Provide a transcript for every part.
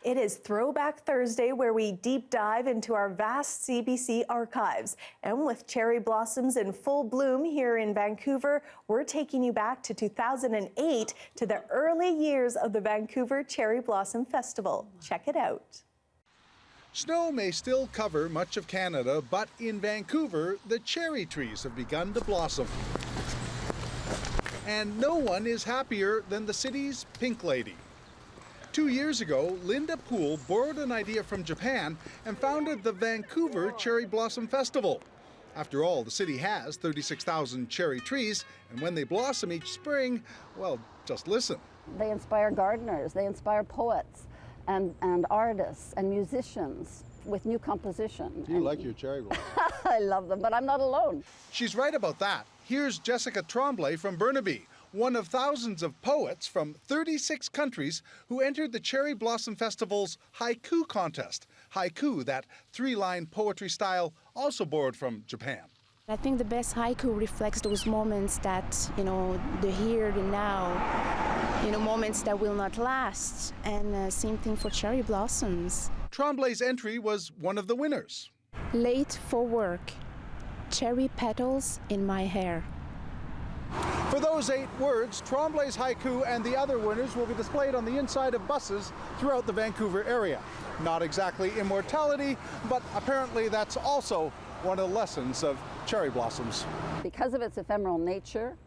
It is Throwback Thursday, where we deep dive into our vast CBC archives. And with cherry blossoms in full bloom here in Vancouver, we're taking you back to 2008 to the early years of the Vancouver Cherry Blossom Festival. Check it out. Snow may still cover much of Canada, but in Vancouver, the cherry trees have begun to blossom. And no one is happier than the city's Pink Lady. 2 years ago, Linda Poole borrowed an idea from Japan and founded the Vancouver Cherry Blossom Festival. After all, the city has 36,000 cherry trees, and when they blossom each spring, well, just listen. They inspire gardeners, they inspire poets and artists and musicians with new composition. You like your cherry blossom. I love them, but I'm not alone. She's right about that. Here's Jessica Tremblay from Burnaby, one of thousands of poets from 36 countries who entered the Cherry Blossom Festival's haiku contest. Haiku, that three-line poetry style also borrowed from Japan. I think the best haiku reflects those moments that, the here, the now, moments that will not last. And same thing for cherry blossoms. Tremblay's entry was one of the winners. Late for work, cherry petals in my hair. For those 8 words, Tremblay's haiku and the other winners will be displayed on the inside of buses throughout the Vancouver area. Not exactly immortality, but apparently that's also one of the lessons of cherry blossoms. Because of its ephemeral nature,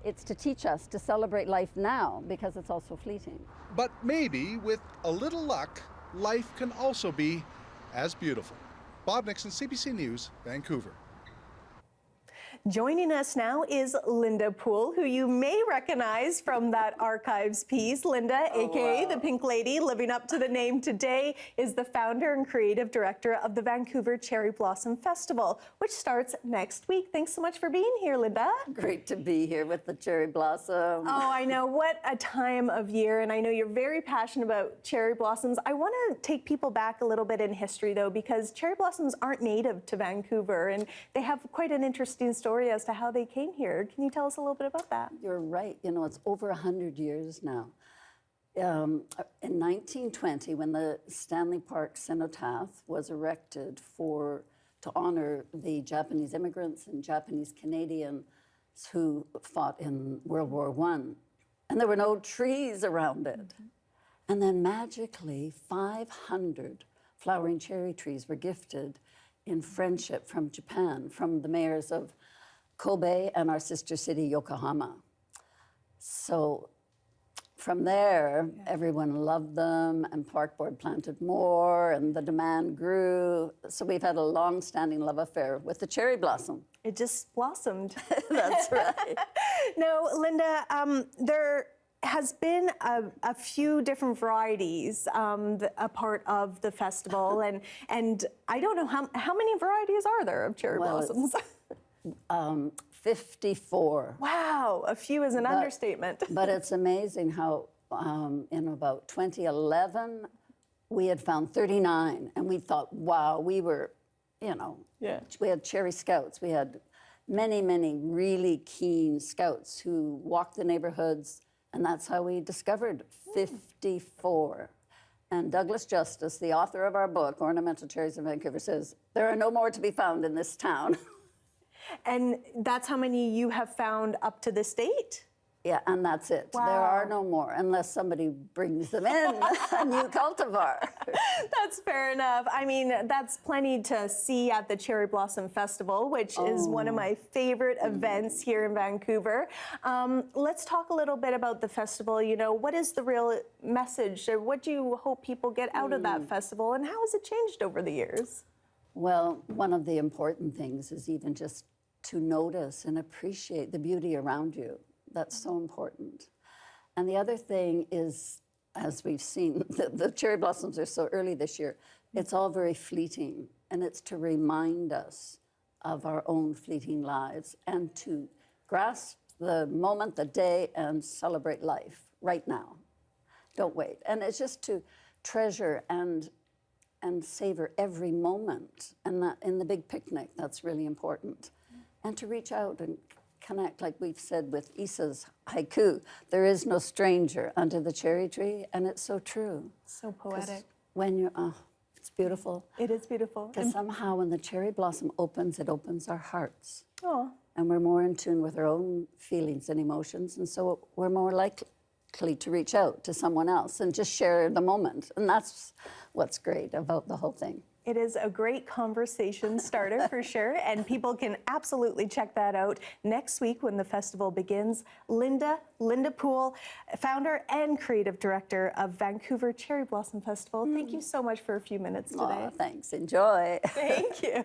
it's to teach us to celebrate life now because it's also fleeting. But maybe, with a little luck, life can also be as beautiful. Bob Nixon, CBC News, Vancouver. Joining us now is Linda Poole, who you may recognize from that archives piece. Linda, aka the Pink Lady, living up to the name today, is the founder and creative director of the Vancouver Cherry Blossom Festival, which starts next week. Thanks so much for being here, Linda. Great to be here with the cherry blossom. Oh, I know. What a time of year. And I know you're very passionate about cherry blossoms. I want to take people back a little bit in history, though, because cherry blossoms aren't native to Vancouver, and they have quite an interesting story as to how they came here. Can you tell us a little bit about that? You're right. It's over 100 years now. In 1920, when the Stanley Park Cenotaph was erected to honor the Japanese immigrants and Japanese Canadians who fought in World War I, and there were no trees around it. Mm-hmm. And then magically, 500 flowering cherry trees were gifted in friendship from Japan, from the mayors of Kobe and our sister city, Yokohama. So from there, everyone loved them, and Park Board planted more, and the demand grew. So we've had a long-standing love affair with the cherry blossom. It just blossomed. That's right. Now, Linda, there has been a few different varieties a part of the festival, and I don't know how many varieties are there of cherry blossoms? 54. Wow, a few is an understatement. But it's amazing how in about 2011, we had found 39, and we thought, wow, we were, we had cherry scouts. We had many, many really keen scouts who walked the neighborhoods, and that's how we discovered 54. And Douglas Justice, the author of our book, Ornamental Cherries in Vancouver, says, there are no more to be found in this town. And that's how many you have found up to this date? Yeah, and that's it. Wow. There are no more, unless somebody brings them in, a new cultivar. That's fair enough. I mean, that's plenty to see at the Cherry Blossom Festival, which is one of my favorite events here in Vancouver. Let's talk a little bit about the festival. What is the real message, or what do you hope people get out of that festival, and how has it changed over the years? Well, one of the important things is even just to notice and appreciate the beauty around you. That's so important. And the other thing is, as we've seen, the cherry blossoms are so early this year, it's all very fleeting. And it's to remind us of our own fleeting lives and to grasp the moment, the day, and celebrate life right now. Don't wait. And it's just to treasure and savor every moment. And that in the big picnic, that's really important. And to reach out and connect, like we've said with Isa's haiku, there is no stranger under the cherry tree, and it's so true. So poetic. when you're, it's beautiful. It is beautiful. Because somehow when the cherry blossom opens, it opens our hearts. Oh, And we're more in tune with our own feelings and emotions. And so we're more likely to reach out to someone else and just share the moment. And that's what's great about the whole thing. it is a great conversation starter for sure, and people can absolutely check that out next week when the festival begins. Linda Poole, founder and creative director of Vancouver Cherry Blossom Festival. Thank you so much for a few minutes today. Thanks. Enjoy. Thank you.